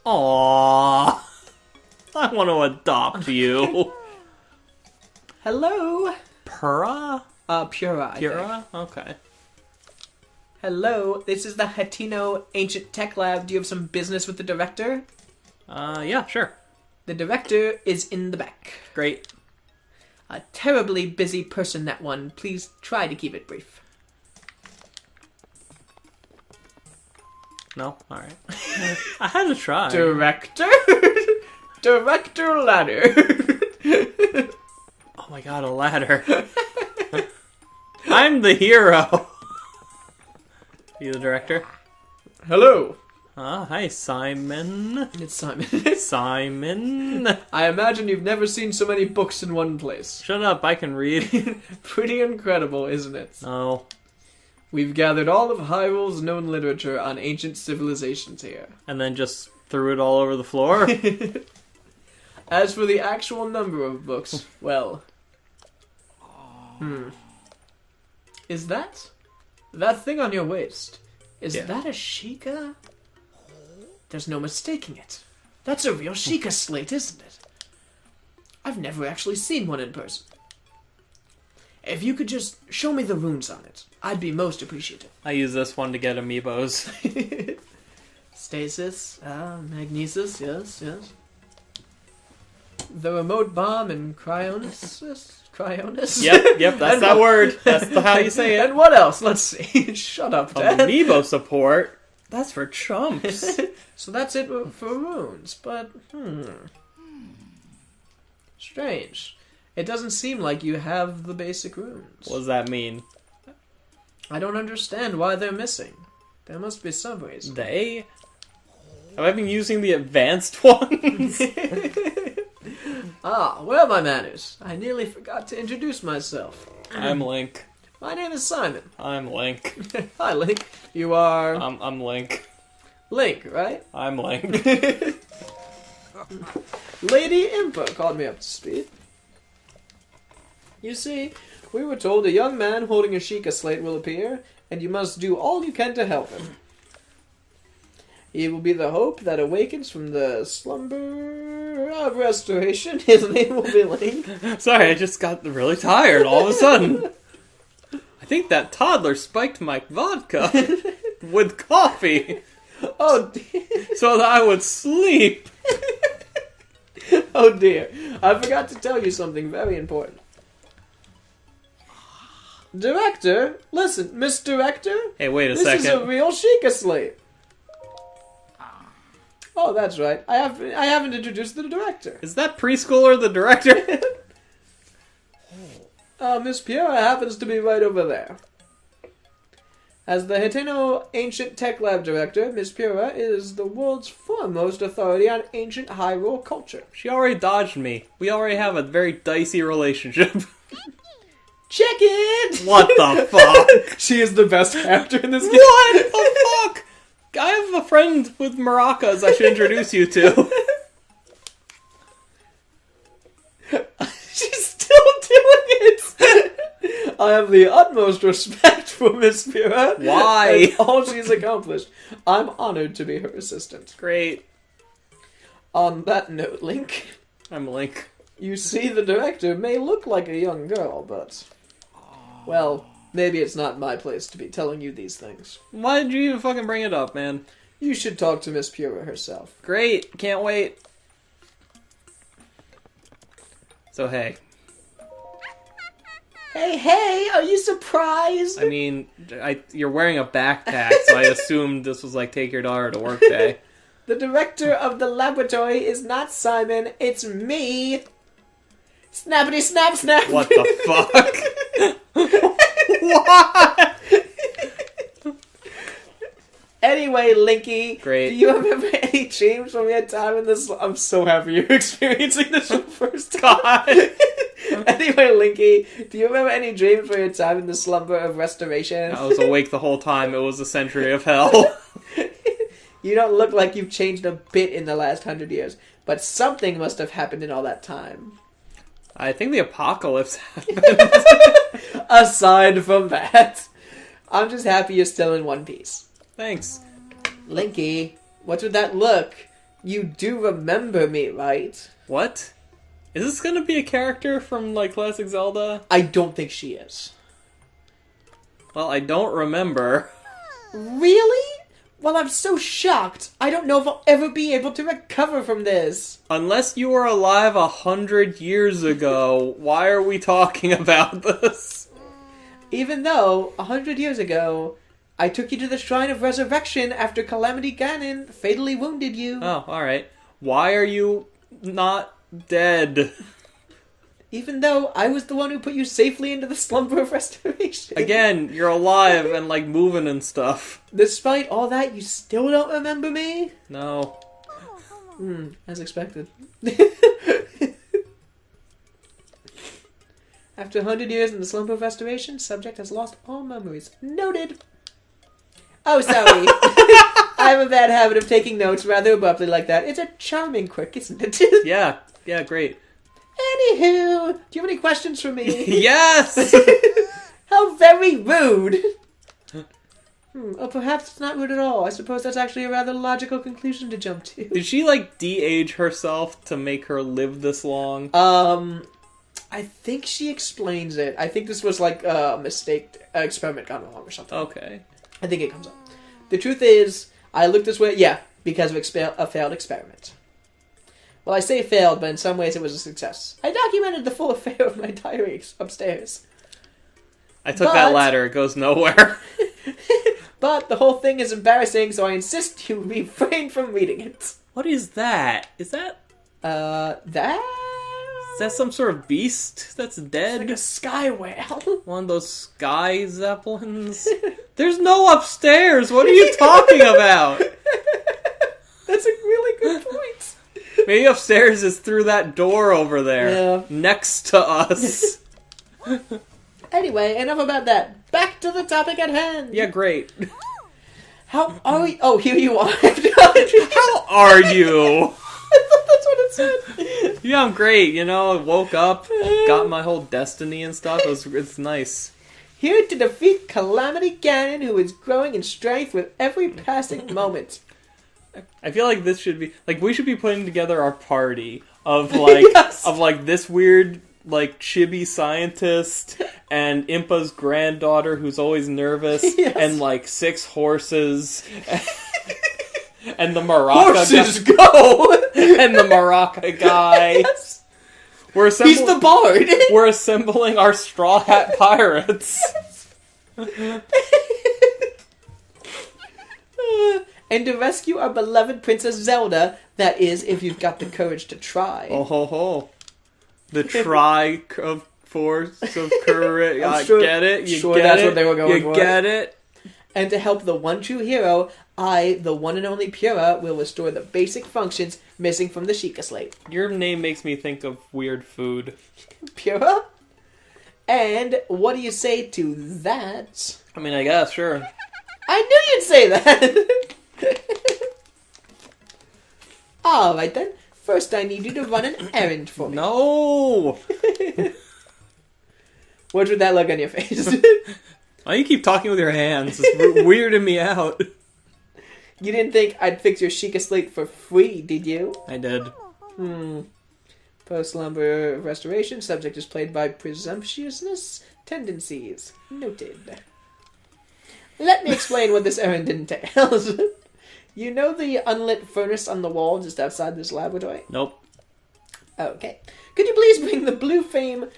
Aww. I want to adopt you. Hello? Pura? Pura, I think. Pura? Okay. Hello, this is the Hatino Ancient Tech Lab. Do you have some business with the director? Yeah, sure. The director is in the back. Great. A terribly busy person, that one. Please try to keep it brief. No? Alright. I had to try. Director? Director ladder. Oh my god, a ladder. I'm the hero. You the director? Hello. Hi, Simon. It's Simon. Simon. I imagine you've never seen so many books in one place. Shut up, I can read. Pretty incredible, isn't it? No. We've gathered all of Hyrule's known literature on ancient civilizations here. And then just threw it all over the floor? As for the actual number of books, well... Is that thing on your waist? Is that a Sheikah? There's no mistaking it. That's a real Sheikah slate, isn't it? I've never actually seen one in person. If you could just show me the runes on it, I'd be most appreciative. I use this one to get amiibos. Stasis, magnesis, yes. The remote bomb and cryonis? Cryonis? Yep, that's that word. That's how you say it. And what else? Let's see. Shut up, Dad. Amiibo support? That's for chumps. So that's it for runes, but, strange. It doesn't seem like you have the basic runes. What does that mean? I don't understand why they're missing. There must be some reason. They? Have I been using the advanced ones? Where are my manners? I nearly forgot to introduce myself. I'm Link. My name is Simon. I'm Link. Hi, Link. You are... I'm Link. Link, right? I'm Link. Lady Impa called me up to speed. You see, we were told a young man holding a Sheikah slate will appear, and you must do all you can to help him. He will be the hope that awakens from the slumber of restoration. His name will be Link. Sorry, I just got really tired all of a sudden. I think that toddler spiked my vodka with coffee. Oh, dear. So that I would sleep. Oh, dear. I forgot to tell you something very important. Director? Listen, Miss Director? Hey, wait a This second. is a real Sheikah slate. Oh, that's right. I haven't introduced the director. Is that preschooler the director? Miss Pura happens to be right over there. As the Hateno Ancient Tech Lab Director, Miss Pura is the world's foremost authority on ancient Hyrule culture. She already dodged me. We already have a very dicey relationship. Check it! What the fuck? She is the best character in this game. What the fuck? I have a friend with maracas I should introduce you to. She's still doing it! I have the utmost respect for Miss Pura. Why? And all she's accomplished. I'm honored to be her assistant. Great. On that note, Link, I'm Link. you see the director may look like a young girl, but... well, maybe it's not my place to be telling you these things. Why did you even fucking bring it up, man? You should talk to Miss Pura herself. Great. Can't wait. So, hey. Hey, are you surprised? I mean, you're wearing a backpack, so I assumed this was like take your daughter to work day. The director of the laboratory is not Simon, it's me! Snappity snap snap! What the fuck? What? Anyway, Linky, Great. do you remember any dreams from your time in this? I'm so happy you're experiencing this for the first time. Anyway, Linky, do you remember any dreams from your time in the slumber of restoration? I was awake the whole time. It was a century of hell. You don't look like you've changed a bit in the last 100 years, but something must have happened in all that time. I think the apocalypse happened. Aside from that, I'm just happy you're still in one piece. Thanks. Linky, what's with that look? You do remember me, right? What? Is this gonna be a character from, like, Classic Zelda? I don't think she is. Well, I don't remember. Really? Well, I'm so shocked. I don't know if I'll ever be able to recover from this. Unless you were alive 100 years ago, why are we talking about this? Even though, 100 years ago, I took you to the Shrine of Resurrection after Calamity Ganon fatally wounded you. Oh, alright. Why are you not dead? Even though I was the one who put you safely into the slumber of restoration. Again, you're alive and, like, moving and stuff. Despite all that, you still don't remember me? No. As expected. After 100 years in the slumber of restoration, subject has lost all memories. Noted. Oh, sorry. I have a bad habit of taking notes rather abruptly like that. It's a charming quirk, isn't it? Yeah, great. Anywho, do you have any questions for me? Yes! How very rude. Or perhaps it's not rude at all. I suppose that's actually a rather logical conclusion to jump to. Did she, like, de-age herself to make her live this long? I think she explains it. I think this was like a mistake, experiment gone wrong or something. Okay. I think it comes up. The truth is, I looked this way, because of a failed experiment. Well, I say failed, but in some ways it was a success. I documented the full affair of my diary upstairs. I took that ladder. It goes nowhere. But the whole thing is embarrassing, so I insist you refrain from reading it. What is that? Is that... That? Is that some sort of beast that's dead? It's like a sky whale. One of those sky zeppelins? There's no upstairs! What are you talking about? That's a really good point. Maybe upstairs is through that door over there. Yeah. Next to us. Anyway, enough about that. Back to the topic at hand. Yeah, great. How are we... Oh, here you are. How are you? I thought that's what it said. Yeah, I'm great. You know, I woke up, got my whole destiny and stuff. It's nice. Here to defeat Calamity Ganon, who is growing in strength with every passing moment. I feel like this should be... Like, we should be putting together our party of, like... Yes. Of, like, this weird... like, chibi scientist, and Impa's granddaughter who's always nervous, yes. and, like, 6 horses, and the maraca Horses guy. go! And the maraca guy. Yes. He's the bard! We're assembling our Straw Hat Pirates. And to rescue our beloved Princess Zelda, that is, if you've got the courage to try. Oh ho ho. The try of force of courage. I'm I sure, get it. You sure get that's it. what they were going you for. get it. And to help the one true hero, I, the one and only Pura, will restore the basic functions missing from the Sheikah Slate. Your name makes me think of weird food. Pura? And what do you say to that? I mean, I guess, sure. I knew you'd say that! Alright then. First I need you to run an errand for me. No! What would that look on your face? Why do you keep talking with your hands? It's weirding me out. You didn't think I'd fix your Sheikah Slate for free, did you? I did. Post-slumber restoration. Subject is played by presumptuousness tendencies. Noted. Let me explain what this errand entails. You know the unlit furnace on the wall just outside this laboratory? Nope. Okay. Could you please bring the blue flame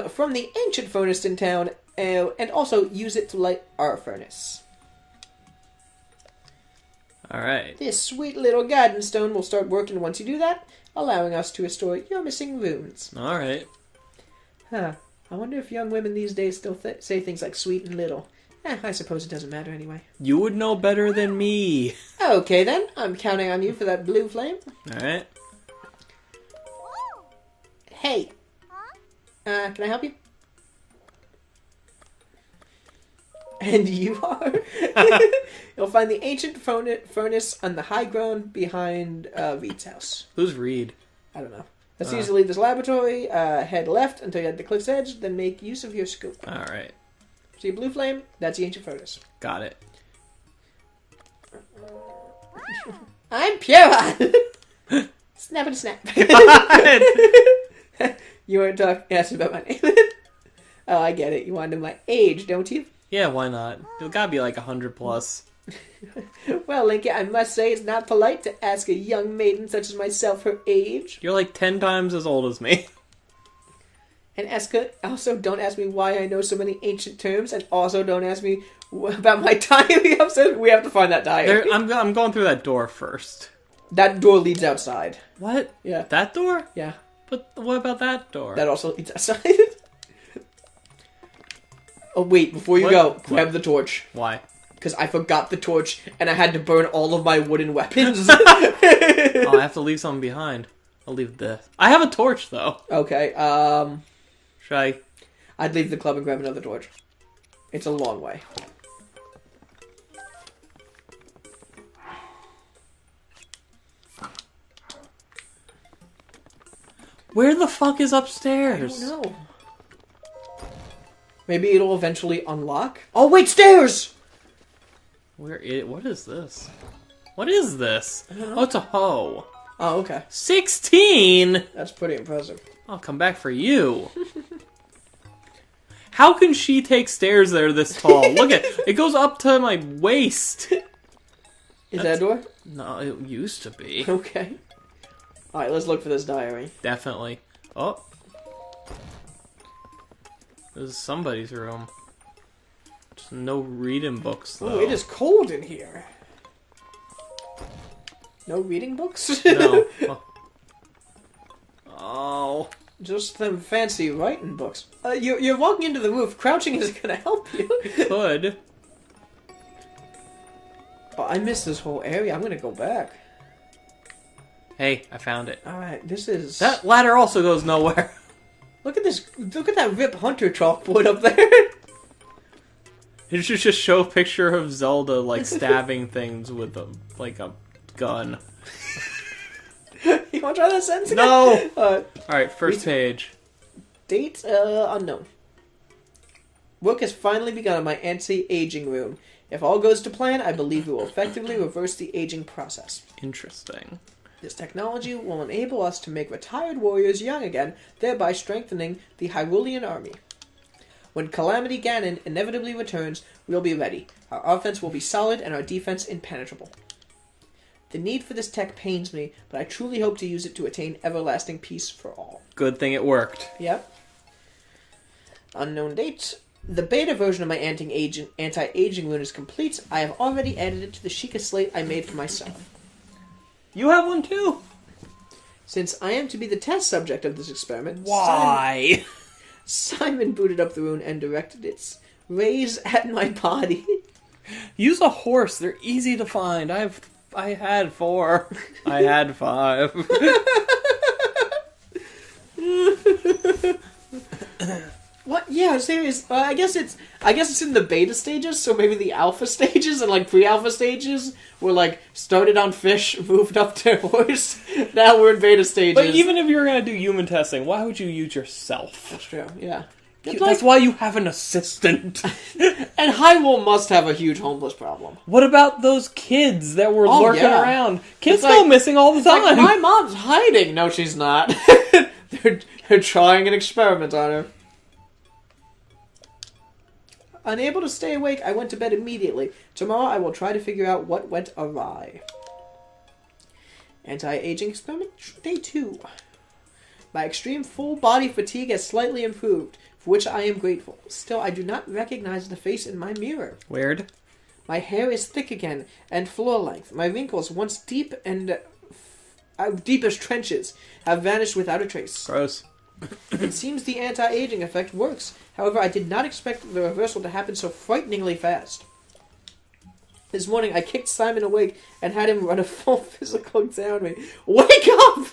from the ancient furnace in town and also use it to light our furnace? Alright. This sweet little guidance stone will start working once you do that, allowing us to restore your missing runes. Alright. Huh. I wonder if young women these days still say things like sweet and little. I suppose it doesn't matter anyway. You would know better than me. Okay then, I'm counting on you for that blue flame. Alright. Hey. Can I help you? And you are? You'll find the ancient furnace on the high ground behind Reed's house. Who's Reed? I don't know. Let's use to leave this laboratory. Head left until you're at the cliff's edge, then make use of your scope. Alright. See a blue flame? That's the ancient furnace. Got it. I'm Pierrot. Snappity snap. You weren't asking about my name. Oh, I get it. You want to know my age, don't you? Yeah, why not? It's gotta be like 100 plus. Well, Linky, I must say it's not polite to ask a young maiden such as myself her age. You're like 10 times as old as me. And also don't ask me why I know so many ancient terms, and also don't ask me about my diary episode. We have to find that diary. I'm going through that door first. That door leads outside. What? Yeah. That door? Yeah. But what about that door? That also leads outside. Oh, wait, before you go, grab the torch. Why? Because I forgot the torch, and I had to burn all of my wooden weapons. Oh, I have to leave something behind. I'll leave this. I have a torch, though. Okay, Should I? I'd leave the club and grab another torch. It's a long way. Where the fuck is upstairs? I don't know. Maybe it'll eventually unlock? Oh, wait, stairs! What is this? What is this? Oh, it's a hoe. Oh, okay. 16? That's pretty impressive. I'll come back for you. How can she take stairs that are this tall? Look at it. It goes up to my waist. Is that a door? No, it used to be. Okay. Alright, let's look for this diary. Definitely. Oh. This is somebody's room. Just no reading books, though. Oh, it is cold in here. No reading books? No. Oh. Just them fancy writing books. You're walking into the roof. Crouching isn't going to help you. Could. Oh, I missed this whole area. I'm going to go back. Hey, I found it. Alright, this is... That ladder also goes nowhere. Look at this. Look at that Rip Hunter chalkboard up there. It should just show a picture of Zelda, like, stabbing things with a gun. You want to try that sentence again? No! Uh, Alright, first page. Date, unknown. Work has finally begun on my anti-aging room. If all goes to plan, I believe we will effectively reverse the aging process. Interesting. This technology will enable us to make retired warriors young again, thereby strengthening the Hyrulean army. When Calamity Ganon inevitably returns, we'll be ready. Our offense will be solid and our defense impenetrable. The need for this tech pains me, but I truly hope to use it to attain everlasting peace for all. Good thing it worked. Yep. Unknown date. The beta version of my anti-aging rune is complete. I have already added it to the Sheikah slate I made for myself. You have one too? Since I am to be the test subject of this experiment, Why? Simon booted up the rune and directed its rays at my body. Use a horse. They're easy to find. I had 4. I had 5. What? Yeah, serious. I guess it's in the beta stages, so maybe the alpha stages and like pre-alpha stages were like started on fish, moved up to horse. Now we're in beta stages. But even if you're gonna do human testing, why would you use yourself? That's true. Yeah. That's why you have an assistant. And Hyrule must have a huge homeless problem. What about those kids that were lurking around? Kids It's go missing all the time. Like, my mom's hiding. No, she's not. they're trying an experiment on her. Unable to stay awake, I went to bed immediately. Tomorrow I will try to figure out what went awry. Anti-aging experiment, day 2. My extreme full-body fatigue has slightly improved, for which I am grateful. Still, I do not recognize the face in my mirror. Weird. My hair is thick again, and floor-length. My wrinkles, once deep and deep as trenches, have vanished without a trace. Gross. It seems the anti-aging effect works. However, I did not expect the reversal to happen so frighteningly fast. This morning, I kicked Simon awake and had him run a full physical exam on me. Wake up!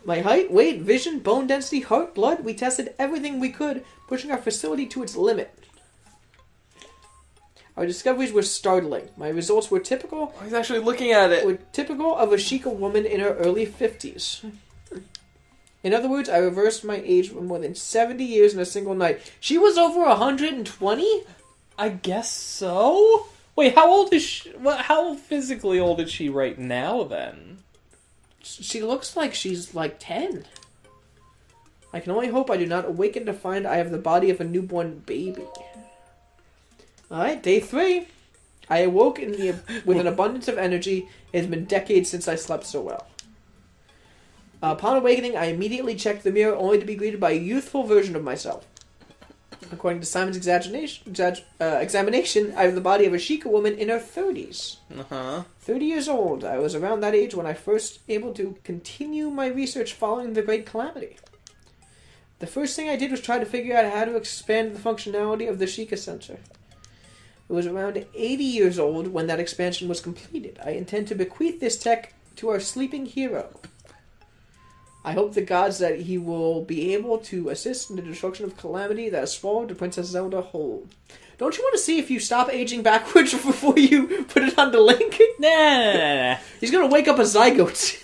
My height, weight, vision, bone density, heart, blood, we tested everything we could, pushing our facility to its limit. Our discoveries were startling. My results were typical... I was actually looking at it. Were typical of a Sheikah woman in her early 50s. In other words, I reversed my age for more than 70 years in a single night. She was over 120? I guess so? Wait, how old is she? How physically old is she right now, then? She looks like she's like 10. I can only hope I do not awaken to find I have the body of a newborn baby. Alright, day 3. I awoke with an abundance of energy. It has been decades since I slept so well. Upon awakening, I immediately checked the mirror, only to be greeted by a youthful version of myself. According to Simon's examination, I have the body of a Sheikah woman in her 30s. 30 years old. I was around that age when I first able to continue my research following the Great Calamity. The first thing I did was try to figure out how to expand the functionality of the Sheikah sensor. It was around 80 years old when that expansion was completed. I intend to bequeath this tech to our sleeping hero. I hope the gods that he will be able to assist in the destruction of calamity that has swallowed the Princess Zelda whole. Don't you want to see if you stop aging backwards before you put it on the Link? Nah. He's going to wake up a zygote.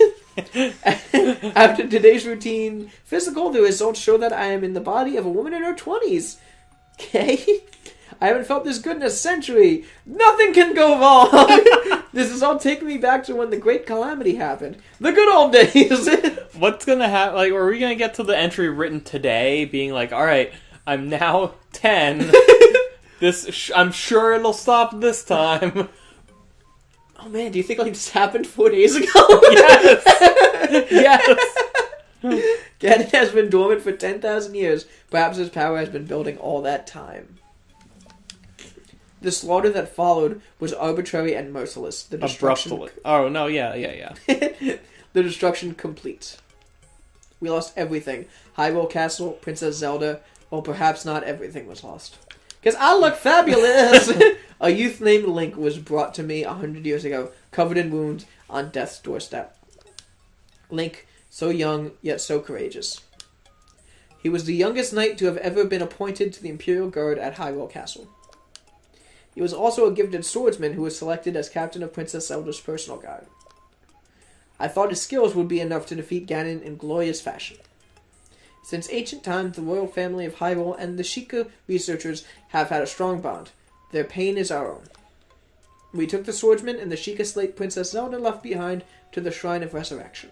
After today's routine physical, the results show that I am in the body of a woman in her 20s. Okay? I haven't felt this good in a century. Nothing can go wrong. This is all taking me back to when the Great Calamity happened. The good old days. What's gonna happen? Like, are we gonna get to the entry written today, being like, "All right, I'm now 10. I'm sure it'll stop this time." Oh man, do you think like this happened 4 days ago? Yes. Yes. Ganon has been dormant for 10,000 years. Perhaps his power has been building all that time. The slaughter that followed was arbitrary and merciless. The destruction... Abruptly. Oh, no, yeah. The destruction complete. We lost everything. Hyrule Castle, Princess Zelda. Well, perhaps not everything was lost. Because I look fabulous! A youth named Link was brought to me 100 years ago, covered in wounds, on death's doorstep. Link, so young, yet so courageous. He was the youngest knight to have ever been appointed to the Imperial Guard at Hyrule Castle. He was also a gifted swordsman who was selected as captain of Princess Zelda's personal guard. I thought his skills would be enough to defeat Ganon in glorious fashion. Since ancient times, the royal family of Hyrule and the Sheikah researchers have had a strong bond. Their pain is our own. We took the swordsman and the Sheikah slate Princess Zelda left behind to the Shrine of Resurrection.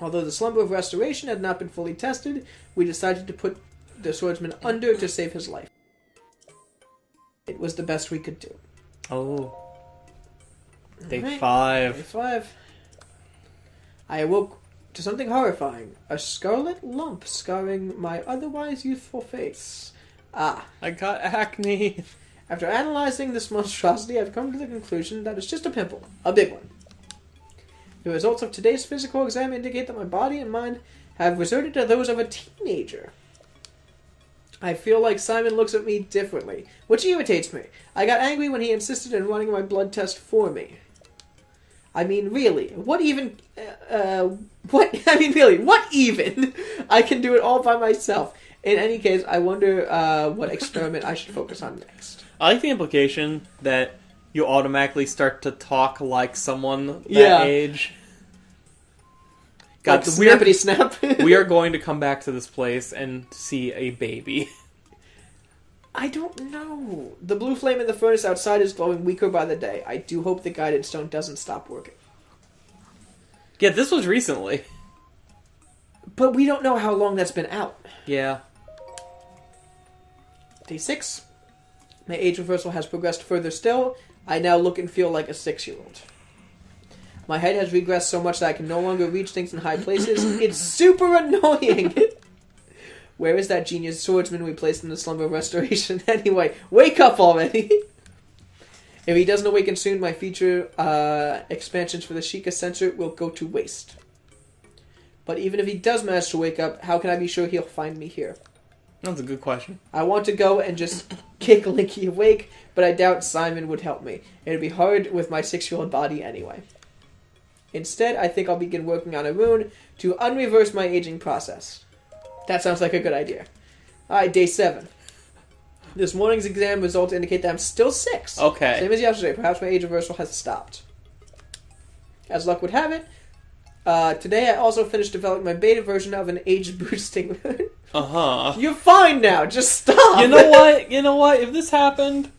Although the Slumber of Restoration had not been fully tested, we decided to put the swordsman under to save his life. It was the best we could do. Oh. Day Right. 5. Day 5. I awoke to something horrifying. A scarlet lump scarring my otherwise youthful face. Ah. I got acne. After analyzing this monstrosity, I've come to the conclusion that it's just a pimple. A big one. The results of today's physical exam indicate that my body and mind have resorted to those of a teenager. I feel like Simon looks at me differently, which irritates me. I got angry when he insisted in running my blood test for me. I mean, really, what even... what even? I can do it all by myself. In any case, I wonder what experiment I should focus on next. I like the implication that you automatically start to talk like someone that age. God, like the Snappity Snap. We are going to come back to this place and see a baby. I don't know. The blue flame in the furnace outside is glowing weaker by the day. I do hope the guided stone doesn't stop working. Yeah, this was recently. But we don't know how long that's been out. Yeah. Day 6. My age reversal has progressed further still. I now look and feel like a 6-year-old. My height has regressed so much that I can no longer reach things in high places. It's super annoying! Where is that genius swordsman we placed in the Slumber of Restoration anyway? Wake up already! If he doesn't awaken soon, my future expansions for the Sheikah sensor will go to waste. But even if he does manage to wake up, how can I be sure he'll find me here? That's a good question. I want to go and just kick Linky awake, but I doubt Simon would help me. It'd be hard with my 6-year-old body anyway. Instead, I think I'll begin working on a rune to unreverse my aging process. That sounds like a good idea. Alright, day 7. This morning's exam results indicate that I'm still 6. Okay. Same as yesterday. Perhaps my age reversal has stopped. As luck would have it, today I also finished developing my beta version of an age-boosting rune. Uh-huh. You're fine now. Just stop. You know what? If this happened,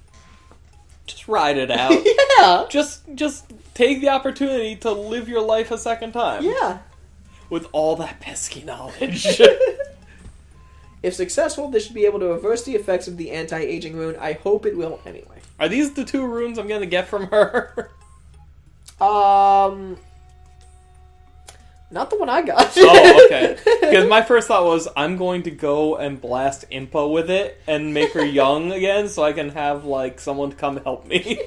just ride it out. Yeah. Just take the opportunity to live your life a second time. Yeah. With all that pesky knowledge. If successful, this should be able to reverse the effects of the anti-aging rune. I hope it will anyway. Are these the 2 runes I'm gonna get from her? Not the one I got. Oh, okay. Because my first thought was, I'm going to go and blast Impa with it and make her young again so I can have, like, someone to come help me.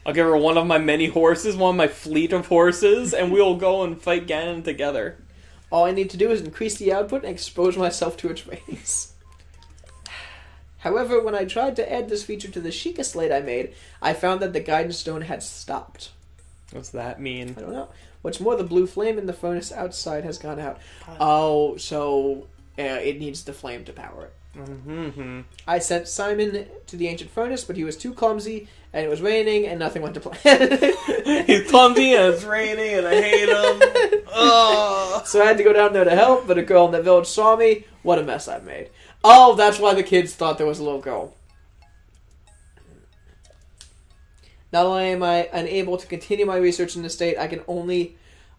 I'll give her one of my many horses, one of my fleet of horses, and we'll go and fight Ganon together. All I need to do is increase the output and expose myself to its rays. However, when I tried to add this feature to the Sheikah slate I made, I found that the guidance stone had stopped. What's that mean? I don't know. What's more, the blue flame in the furnace outside has gone out. Oh, so it needs the flame to power it. Mm-hmm. I sent Simon to the ancient furnace, but he was too clumsy, and it was raining, and nothing went to plan. He's clumsy, and it's raining, and I hate him. Oh. So I had to go down there to help, but a girl in the village saw me. What a mess I made. Oh, that's why the kids thought there was a little girl. Not only am I unable to continue my research in the state, I can only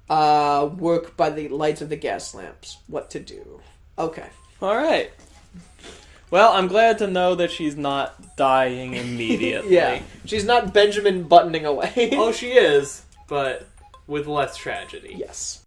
work by the lights of the gas lamps. What to do? Okay. Alright. Well, I'm glad to know that she's not dying immediately. Yeah. She's not Benjamin buttoning away. Oh, she is, but with less tragedy. Yes.